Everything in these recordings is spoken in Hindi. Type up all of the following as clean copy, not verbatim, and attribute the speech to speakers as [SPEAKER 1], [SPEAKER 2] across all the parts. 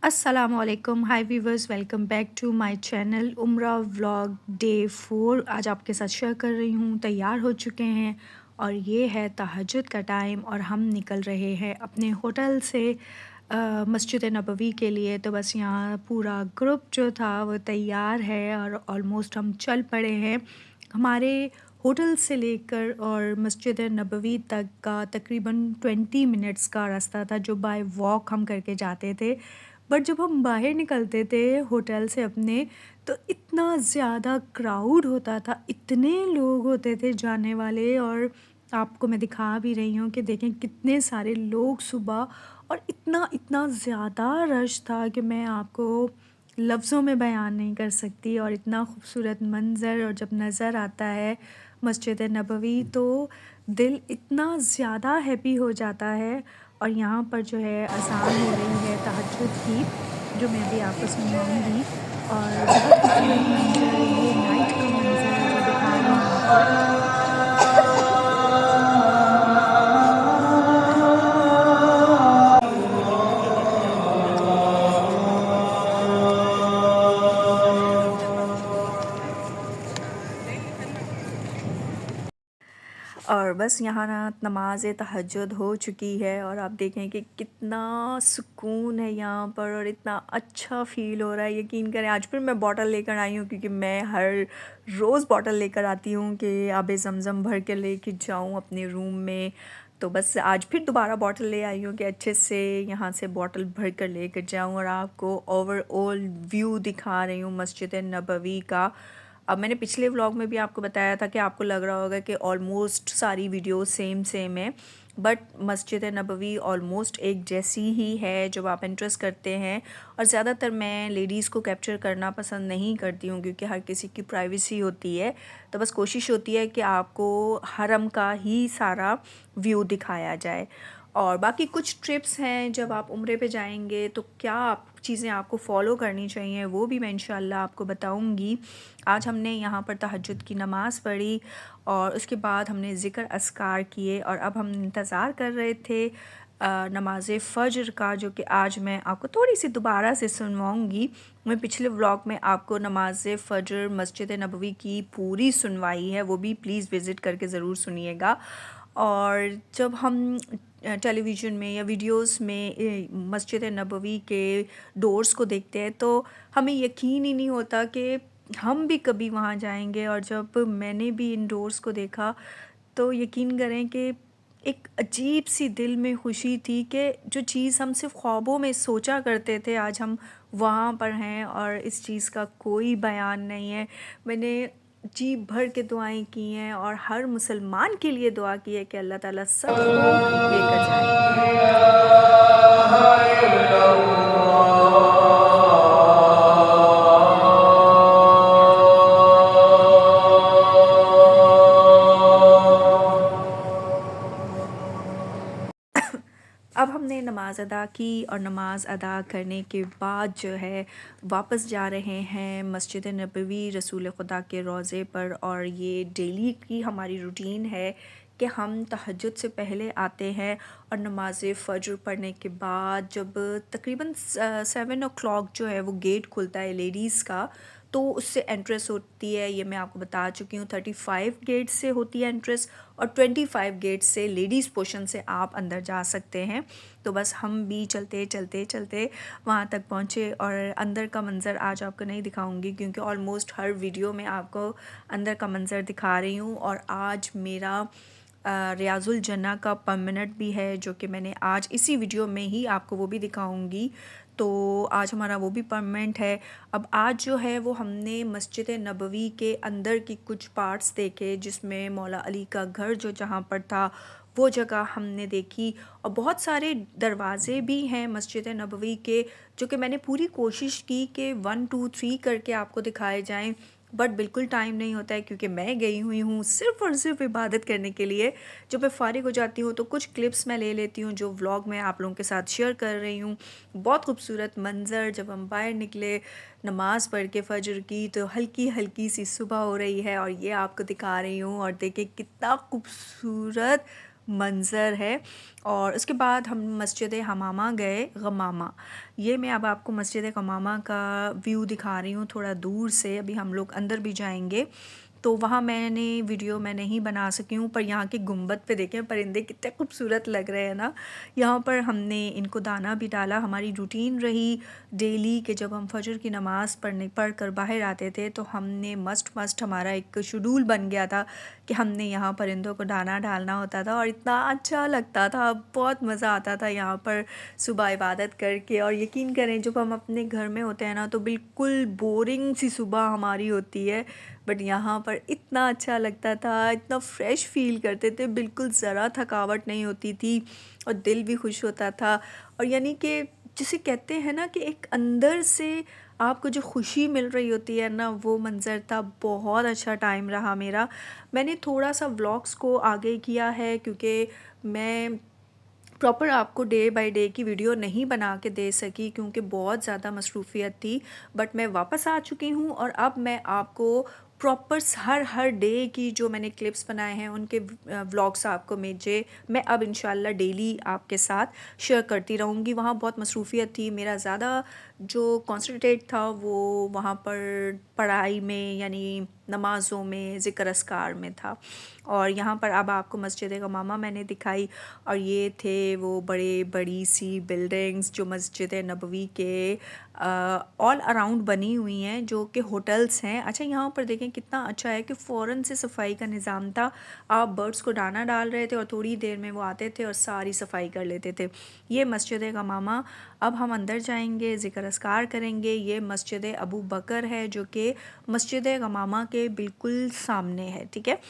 [SPEAKER 1] अस्सलामुअलैकुम, hi viewers, welcome back to my channel उम्रा व्लॉग डे 4। आज आपके साथ शेयर कर रही हूँ। तैयार हो चुके हैं और ये है तहज्जुद का टाइम और हम निकल रहे हैं अपने होटल से मस्जिद नबवी के लिए। तो बस यहाँ पूरा ग्रुप जो था वो तैयार है और ऑलमोस्ट हम चल पड़े हैं। हमारे होटल से लेकर और मस्जिद नबवी तक का तकरीबन 20 मिनट्स का रास्ता था जो बाय वॉक हम करके जाते थे। बट जब हम बाहर निकलते थे होटल से अपने, तो इतना ज़्यादा क्राउड होता था, इतने लोग होते थे जाने वाले। और आपको मैं दिखा भी रही हूँ कि देखें कितने सारे लोग सुबह, और इतना इतना ज़्यादा रश था कि मैं आपको लफ्ज़ों में बयान नहीं कर सकती। और इतना खूबसूरत मंज़र, और जब नज़र आता है मस्जिद नबवी तो दिल इतना ज़्यादा हैप्पी हो जाता है। और यहाँ पर जो है अज़ान हो रही है तहज्जुद की, जो मैं अभी आपको सुनवाऊँगी। और बहुत खूबसूरत मंज़र, ये नाइट का मंज़र जो दिखा रही हूँ आपको। और बस यहाँ ना नमाज़ तहज्जुद हो चुकी है और आप देखें कि कितना सुकून है यहाँ पर और इतना अच्छा फ़ील हो रहा है। यकीन करें आज फिर मैं बॉटल लेकर आई हूँ, क्योंकि मैं हर रोज़ बॉटल लेकर आती हूँ कि आब ज़मज़म भर के लेके जाऊँ अपने रूम में। तो बस आज फिर दोबारा बॉटल ले आई हूँ कि अच्छे से यहाँ से बॉटल भर कर लेकर जाऊँ और आपको ओवरऑल व्यू दिखा रही हूँ मस्जिद नबवी का। अब मैंने पिछले व्लॉग में भी आपको बताया था कि आपको लग रहा होगा कि ऑलमोस्ट सारी वीडियो सेम सेम है, बट मस्जिद नबवी ऑलमोस्ट एक जैसी ही है जब आप इंटरेस्ट करते हैं। और ज़्यादातर मैं लेडीज़ को कैप्चर करना पसंद नहीं करती हूँ, क्योंकि हर किसी की प्राइवेसी होती है। तो बस कोशिश होती है कि आपको हरम का ही सारा व्यू दिखाया जाए। और बाकी कुछ ट्रिप्स हैं जब आप उम्रे पे जाएंगे तो क्या आप चीज़ें आपको फ़ॉलो करनी चाहिए, वो भी मैं इंशाल्लाह आपको बताऊंगी। आज हमने यहाँ पर तहज्जुद की नमाज़ पढ़ी और उसके बाद हमने ज़िक्र अस्कार किए, और अब हम इंतज़ार कर रहे थे नमाज़ फ़ज्र का, जो कि आज मैं आपको थोड़ी सी दोबारा से सुनवाऊँगी। मैं पिछले व्लॉग में आपको नमाज़ फ़ज्र मस्जिद नबवी की पूरी सुनवाई है, वो भी प्लीज़ विज़िट करके ज़रूर सुनिएगा। और जब हम टेलीविज़न में या वीडियोस में मस्जिद नबवी के डोर्स को देखते हैं तो हमें यकीन ही नहीं होता कि हम भी कभी वहाँ जाएंगे। और जब मैंने भी इन डोर्स को देखा तो यकीन करें कि एक अजीब सी दिल में खुशी थी कि जो चीज़ हम सिर्फ ख्वाबों में सोचा करते थे आज हम वहाँ पर हैं, और इस चीज़ का कोई बयान नहीं है। मैंने जी भर के दुआएं की हैं और हर मुसलमान के लिए दुआ की है कि अल्लाह ताला सबको लेकर जाए। अब हमने नमाज़ अदा की और नमाज़ अदा करने के बाद जो है वापस जा रहे हैं मस्जिद नबवी रसूल खुदा के रोज़े पर। और ये डेली की हमारी रूटीन है कि हम तहज्जुद से पहले आते हैं और नमाज फ़ज्र पढ़ने के बाद जब तकरीबन 7 o'clock जो है वो गेट खुलता है लेडीज़ का, तो उससे एंट्रेंस होती है। ये मैं आपको बता चुकी हूँ, 35 गेट से होती है एंट्रेंस और 25 गेट से लेडीज़ पोर्शन से आप अंदर जा सकते हैं। तो बस हम भी चलते चलते चलते वहाँ तक पहुँचे और अंदर का मंज़र आज आपको नहीं दिखाऊंगी, क्योंकि ऑलमोस्ट हर वीडियो में आपको अंदर का मंज़र दिखा रही हूँ। और आज मेरा रियाजुल जन्ना का परमिनेंट भी है, जो कि मैंने आज इसी वीडियो में ही आपको वो भी दिखाऊंगी। तो आज हमारा वो भी परमानेंट है। अब आज जो है वो हमने मस्जिद नबवी के अंदर की कुछ पार्ट्स देखे, जिसमें मौला अली का घर जो जहाँ पर था वो जगह हमने देखी। और बहुत सारे दरवाज़े भी हैं मस्जिद नबवी के, जो कि मैंने पूरी कोशिश की कि 1 2 3 करके आपको दिखाए जाएं, बट बिल्कुल टाइम नहीं होता है, क्योंकि मैं गई हुई हूँ सिर्फ़ और सिर्फ इबादत करने के लिए। जब मैं फ़ारिग हो जाती हूँ तो कुछ क्लिप्स मैं ले लेती हूँ जो व्लॉग में आप लोगों के साथ शेयर कर रही हूँ। बहुत खूबसूरत मंज़र, जब हम बाहर निकले नमाज़ पढ़ के फ़ज्र की तो हल्की हल्की सी सुबह हो रही है और ये आपको दिखा रही हूँ। और देखिए कितना खूबसूरत मंज़र है। और उसके बाद हम मस्जिद हमामा गए, गमामा। ये मैं अब आपको मस्जिद गमामा का व्यू दिखा रही हूँ थोड़ा दूर से। अभी हम लोग अंदर भी जाएंगे तो वहाँ मैंने वीडियो मैं नहीं बना सकी हूँ, पर यहाँ के गुंबद पे देखें परिंदे कितने खूबसूरत लग रहे हैं ना। यहाँ पर हमने इनको दाना भी डाला। हमारी रूटीन रही डेली कि जब हम फजर की नमाज़ पढ़ कर बाहर आते थे तो हमने मस्ट हमारा एक शेड्यूल बन गया था कि हमने यहाँ परिंदों को दाना डालना होता था। और इतना अच्छा लगता था, बहुत मज़ा आता था यहाँ पर सुबह इबादत करके। और यकीन करें जब हम अपने घर में होते हैं ना तो बिल्कुल बोरिंग सी सुबह हमारी होती है, बट यहाँ पर इतना अच्छा लगता था, इतना फ्रेश फील करते थे, बिल्कुल ज़रा थकावट नहीं होती थी और दिल भी खुश होता था। और यानी कि जिसे कहते हैं ना कि एक अंदर से आपको जो खुशी मिल रही होती है ना, वो मंज़र था। बहुत अच्छा टाइम रहा मेरा। मैंने थोड़ा सा व्लॉग्स को आगे किया है क्योंकि मैं प्रॉपर आपको डे बाय डे की वीडियो नहीं बना के दे सकी क्योंकि बहुत ज़्यादा मसरूफ़ियत थी। बट मैं वापस आ चुकी हूँ और अब मैं आपको प्रॉपर हर डे की जो मैंने क्लिप्स बनाए हैं उनके व्लॉग्स आपको मैं अब इंशाल्लाह डेली आपके साथ शेयर करती रहूँगी। वहाँ बहुत मसरूफ़ियत थी, मेरा ज़्यादा जो कॉन्सन्ट्रेट था वो वहाँ पर पढ़ाई में यानी नमाज़ों में, ज़िक्र अस्कार में था। और यहाँ पर अब आपको मस्जिद गमामा मैंने दिखाई। और ये थे वो बड़ी सी बिल्डिंग्स जो मस्जिद नबवी के ऑल अराउंड बनी हुई हैं, जो कि होटल्स हैं। अच्छा यहाँ पर देखें कितना अच्छा है कि फ़ौरन से सफाई का निज़ाम था। आप बर्ड्स को दाना डाल रहे थे और थोड़ी देर में वो आते थे और सारी सफाई कर लेते थे। ये मस्जिद गमामा। अब हम अंदर जाएंगे, ज़िक्र अस्कार करेंगे। ये मस्जिद अबू बकर है जो कि मस्जिद गमामा के बिल्कुल सामने है, ठीक है।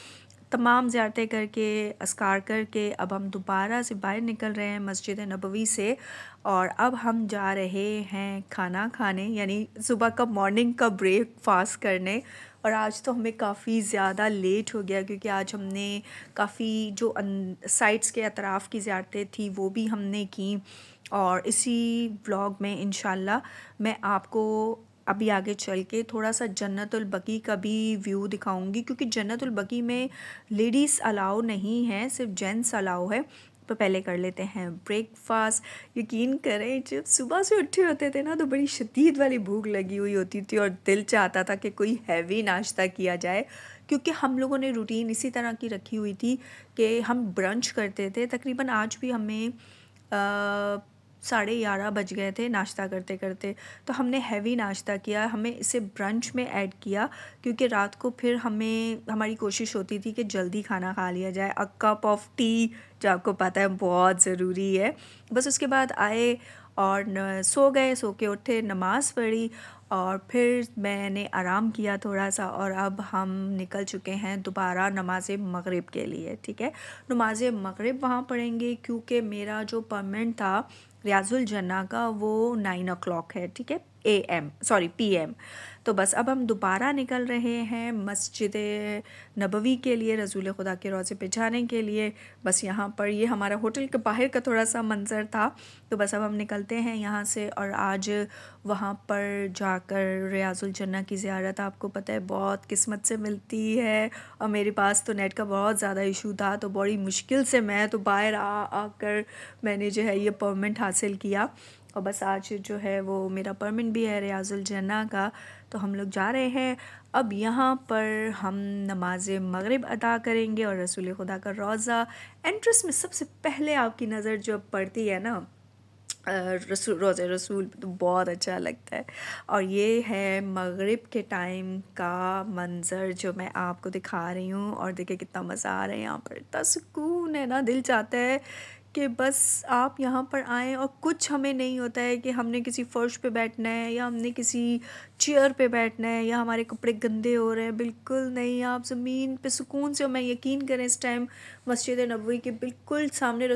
[SPEAKER 1] तमाम ज़ियारतें करके अस्कार करके अब हम दोबारा से बाहर निकल रहे हैं मस्जिद नबवी से। और अब हम जा रहे हैं खाना खाने, यानी सुबह का मॉर्निंग का ब्रेकफास्ट करने। और आज तो हमें काफ़ी ज़्यादा लेट हो गया क्योंकि आज हमने काफ़ी जो साइट्स के अतराफ़ की ज़ियारतें थी वो भी हमने की। और इसी व्लॉग में इंशाल्लाह मैं आपको अभी आगे चल के थोड़ा सा जन्नतुल बकी का भी व्यू दिखाऊंगी क्योंकि जन्नतुल बकी में लेडीज़ अलाउ नहीं है, सिर्फ जेंट्स अलाउ है। तो पहले कर लेते हैं ब्रेकफास्ट। यकीन करें जब सुबह से उठे होते थे ना तो बड़ी शदीद वाली भूख लगी हुई होती थी और दिल चाहता था कि कोई हैवी नाश्ता किया जाए क्योंकि हम लोगों ने रूटीन इसी तरह की रखी हुई थी कि हम ब्रंच करते थे। तकरीबन आज भी हमें 11:30 बज गए थे नाश्ता करते करते, तो हमने हैवी नाश्ता किया, हमें इसे ब्रंच में ऐड किया क्योंकि रात को फिर हमारी कोशिश होती थी कि जल्दी खाना खा लिया जाए। अ कप ऑफ टी जो आपको पता है बहुत ज़रूरी है। बस उसके बाद आए और सो गए, सो के उठे, नमाज़ पढ़ी और फिर मैंने आराम किया थोड़ा सा। और अब हम निकल चुके हैं दोबारा नमाज़ मग़रिब के लिए, ठीक है। नमाज़ मग़रिब वहाँ पढ़ेंगे क्योंकि मेरा जो परमेंट था रियाजुल जन्ना का वो 9 o'clock है, ठीक है, PM। तो बस अब हम दोबारा निकल रहे हैं मस्जिद नबवी के लिए, रसूल खुदा के रोज़े पे जाने के लिए। बस यहाँ पर ये हमारा होटल के बाहर का थोड़ा सा मंज़र था। तो बस अब हम निकलते हैं यहाँ से और आज वहाँ पर जाकर रियाजुल जन्ना की ज़ियारत आपको पता है बहुत किस्मत से मिलती है। और मेरे पास तो नेट का बहुत ज़्यादा इशू था तो बड़ी मुश्किल से मैं तो बाहर आकर मैंने जो है ये परमिट हासिल किया। और बस आज जो है वो मेरा परमिट भी है रियाजुल जन्ना का। तो हम लोग जा रहे हैं अब यहाँ पर हम नमाज मग़रिब अदा करेंगे और रसूल खुदा का रोज़ा एंट्रेंस में सबसे पहले आपकी नज़र जो पड़ती है ना रोज़े रसूल तो बहुत अच्छा लगता है। और ये है मग़रिब के टाइम का मंज़र जो मैं आपको दिखा रही हूँ। और देखिए कितना मज़ा आ रहा है, यहाँ पर इतना सुकून है ना, दिल चाहता है कि बस आप यहाँ पर आएँ। और कुछ हमें नहीं होता है कि हमने किसी फ़र्श पे बैठना है या हमने किसी चेयर पे बैठना है या हमारे कपड़े गंदे हो रहे हैं, बिल्कुल नहीं। आप ज़मीन पे सुकून से, मैं यकीन करें इस टाइम मस्जिद नबवी के बिल्कुल सामने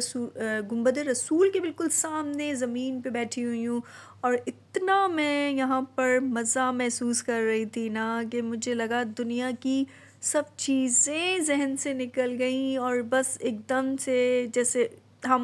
[SPEAKER 1] गुंबद रसूल के बिल्कुल सामने ज़मीन पे बैठी हुई हूँ। और इतना मैं यहाँ पर मज़ा महसूस कर रही थी ना कि मुझे लगा दुनिया की सब चीज़ें जहन से निकल गईं और बस एकदम से जैसे हम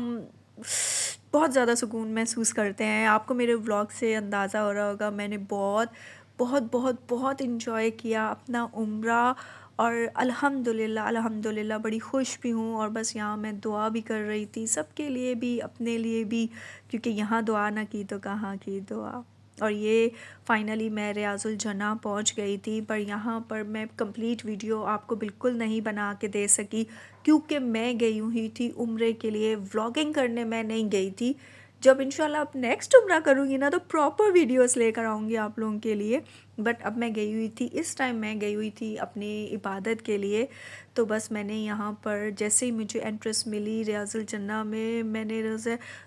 [SPEAKER 1] बहुत ज़्यादा सुकून महसूस करते हैं। आपको मेरे व्लॉग से अंदाज़ा हो रहा होगा मैंने बहुत बहुत बहुत बहुत इन्जॉय किया अपना उम्रा। और अल्हम्दुलिल्लाह अल्हम्दुलिल्लाह बड़ी खुश भी हूँ। और बस यहाँ मैं दुआ भी कर रही थी सबके लिए भी, अपने लिए भी, क्योंकि यहाँ दुआ ना की तो कहाँ की दुआ। और ये फाइनली मैं रियाजुल जन्ना पहुँच गई थी, पर यहाँ पर मैं कंप्लीट वीडियो आपको बिल्कुल नहीं बना के दे सकी, क्योंकि मैं गई हुई थी उम्रे के लिए, व्लॉगिंग करने मैं नहीं गई थी। जब इंशाल्लाह अब नेक्स्ट उम्रा करूँगी ना तो प्रॉपर वीडियोस लेकर आऊँगी आप लोगों के लिए। बट अब मैं गई हुई थी, इस टाइम मैं गई हुई थी अपनी इबादत के लिए। तो बस मैंने यहाँ पर जैसे ही मुझे एंट्रेंस मिली रियाजुल जन्ना में, मैंने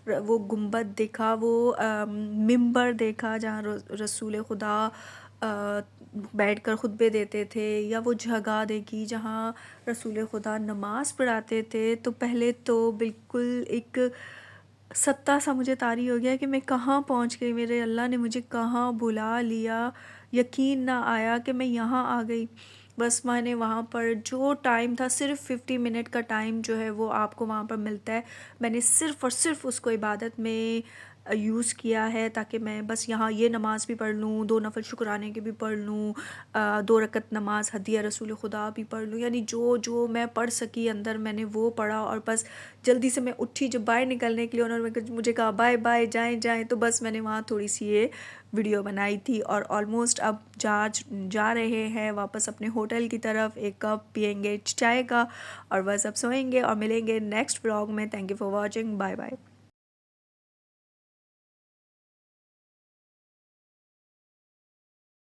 [SPEAKER 1] वो गुंबद देखा, वो मिंबर देखा जहाँ रसूल खुदा बैठकर खुतबे देते थे, या वो जगह देखी जहाँ रसूल खुदा नमाज़ पढ़ाते थे। तो पहले तो बिल्कुल एक सत्ता सा मुझे तारी हो गया कि मैं कहाँ पहुँच गई, मेरे अल्लाह ने मुझे कहाँ बुला लिया। यकीन ना आया कि मैं यहाँ आ गई। बस मैंने वहाँ पर जो टाइम था, सिर्फ़ 50 मिनट का टाइम जो है वो आपको वहाँ पर मिलता है, मैंने सिर्फ़ और सिर्फ़ उसको इबादत में यूज़ किया है, ताकि मैं बस यहाँ ये नमाज़ भी पढ़ लूँ, 2 नफ़ल शुक्राने के भी पढ़ लूँ, 2 रकत नमाज़ हदिया रसूल खुदा भी पढ़ लूँ। यानी जो जो मैं पढ़ सकी अंदर मैंने वो पढ़ा। और बस जल्दी से मैं उठी जब बाहर निकलने के लिए, उन्होंने मुझे कहा बाय बाय, जाएँ जाएँ, तो बस मैंने वहाँ थोड़ी सी ये वीडियो बनाई थी। और ऑलमोस्ट अब जा रहे हैं वापस अपने होटल की तरफ, एक कप पियेंगे चाय का, और बस अब सोएंगे और मिलेंगे नेक्स्ट व्लॉग में। Thank you for watching, bye bye.